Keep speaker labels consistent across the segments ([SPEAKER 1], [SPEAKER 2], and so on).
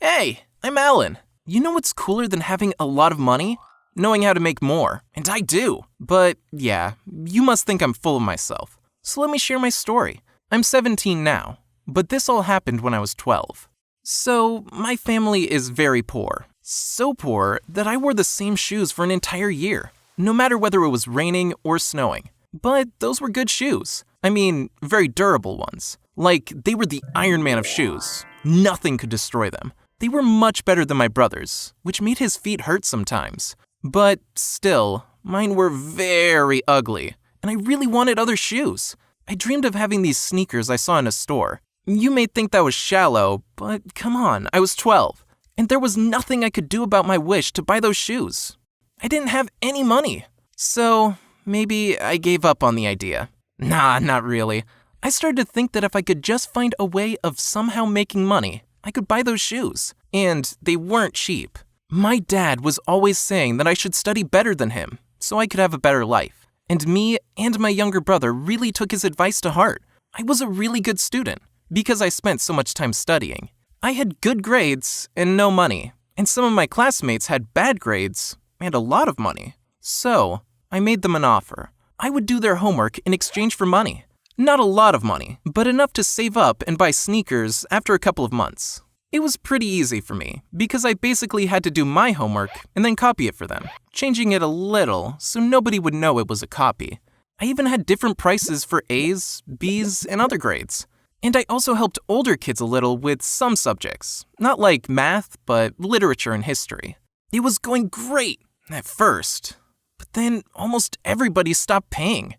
[SPEAKER 1] Hey, I'm Alan. You know what's cooler than having a lot of money? Knowing how to make more. And I do. But yeah, you must think I'm full of myself. So let me share my story. I'm 17 now, but this all happened when I was 12. So my family is very poor. So poor that I wore the same shoes for an entire year, no matter whether it was raining or snowing. But those were good shoes. I mean, very durable ones. Like, they were the Iron Man of shoes. Nothing could destroy them. They were much better than my brother's, which made his feet hurt sometimes. But still, mine were very ugly, and I really wanted other shoes. I dreamed of having these sneakers I saw in a store. You may think that was shallow, but come on, I was 12, and there was nothing I could do about my wish to buy those shoes. I didn't have any money, so maybe I gave up on the idea. Nah, not really. I started to think that if I could just find a way of somehow making money, I could buy those shoes, and they weren't cheap. My dad was always saying that I should study better than him, so I could have a better life. And me and my younger brother really took his advice to heart. I was a really good student, because I spent so much time studying. I had good grades and no money, and some of my classmates had bad grades and a lot of money. So, I made them an offer. I would do their homework in exchange for money. Not a lot of money, but enough to save up and buy sneakers after a couple of months. It was pretty easy for me, because I basically had to do my homework and then copy it for them, changing it a little so nobody would know it was a copy. I even had different prices for A's, B's, and other grades. And I also helped older kids a little with some subjects, not like math, but literature and history. It was going great at first, but then almost everybody stopped paying.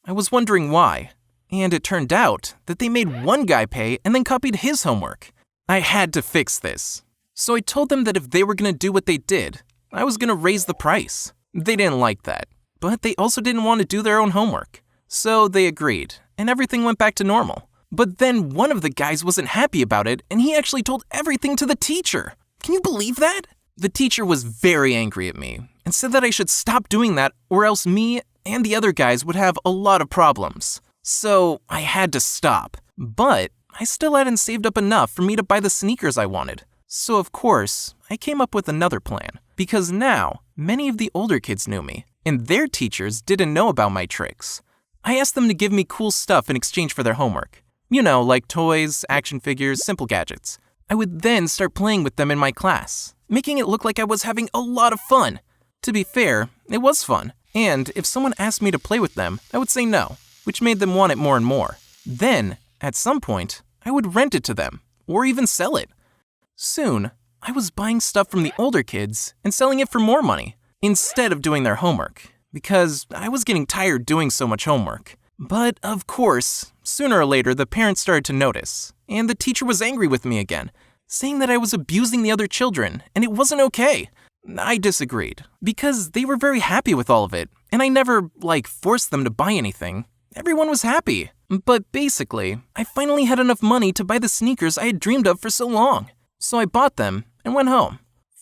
[SPEAKER 1] I was wondering why, and it turned out that they made one guy pay and then copied his homework. I had to fix this. So I told them that if they were going to do what they did, I was going to raise the price. They didn't like that, but they also didn't want to do their own homework. So they agreed, and everything went back to normal. But then one of the guys wasn't happy about it, and he actually told everything to the teacher. Can you believe that? The teacher was very angry at me and said that I should stop doing that or else me and the other guys would have a lot of problems. So I had to stop. But I still hadn't saved up enough for me to buy the sneakers I wanted. So of course, I came up with another plan. Because now, many of the older kids knew me, and their teachers didn't know about my tricks. I asked them to give me cool stuff in exchange for their homework. You know, like toys, action figures, simple gadgets. I would then start playing with them in my class, making it look like I was having a lot of fun. To be fair, it was fun. And if someone asked me to play with them, I would say no, which made them want it more and more. Then, at some point, I would rent it to them, or even sell it. Soon, I was buying stuff from the older kids and selling it for more money, instead of doing their homework, because I was getting tired doing so much homework. But of course, sooner or later the parents started to notice, and the teacher was angry with me again, saying that I was abusing the other children, and it wasn't okay. I disagreed, because they were very happy with all of it, and I never, forced them to buy anything. Everyone was happy. But basically, I finally had enough money to buy the sneakers I had dreamed of for so long. So I bought them and went home.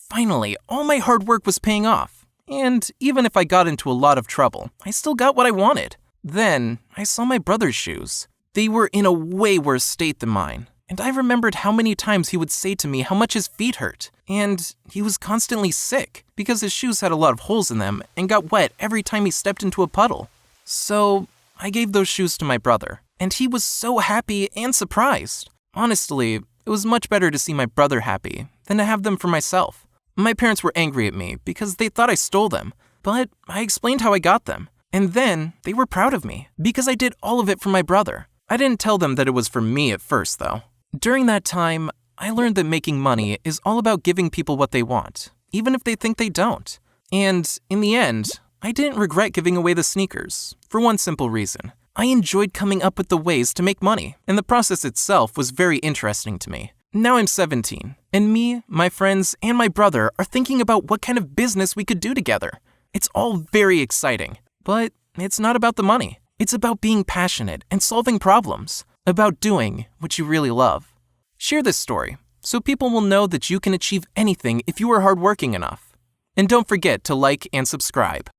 [SPEAKER 1] Finally, all my hard work was paying off. And even if I got into a lot of trouble, I still got what I wanted. Then, I saw my brother's shoes. They were in a way worse state than mine. And I remembered how many times he would say to me how much his feet hurt. And he was constantly sick because his shoes had a lot of holes in them and got wet every time he stepped into a puddle. So I gave those shoes to my brother, and he was so happy and surprised. Honestly, it was much better to see my brother happy than to have them for myself. My parents were angry at me because they thought I stole them, but I explained how I got them. And then they were proud of me because I did all of it for my brother. I didn't tell them that it was for me at first, though. During that time, I learned that making money is all about giving people what they want, even if they think they don't. And in the end, I didn't regret giving away the sneakers, for one simple reason. I enjoyed coming up with the ways to make money, and the process itself was very interesting to me. Now I'm 17, and me, my friends, and my brother are thinking about what kind of business we could do together. It's all very exciting, but it's not about the money. It's about being passionate and solving problems, about doing what you really love. Share this story, so people will know that you can achieve anything if you are hardworking enough. And don't forget to like and subscribe.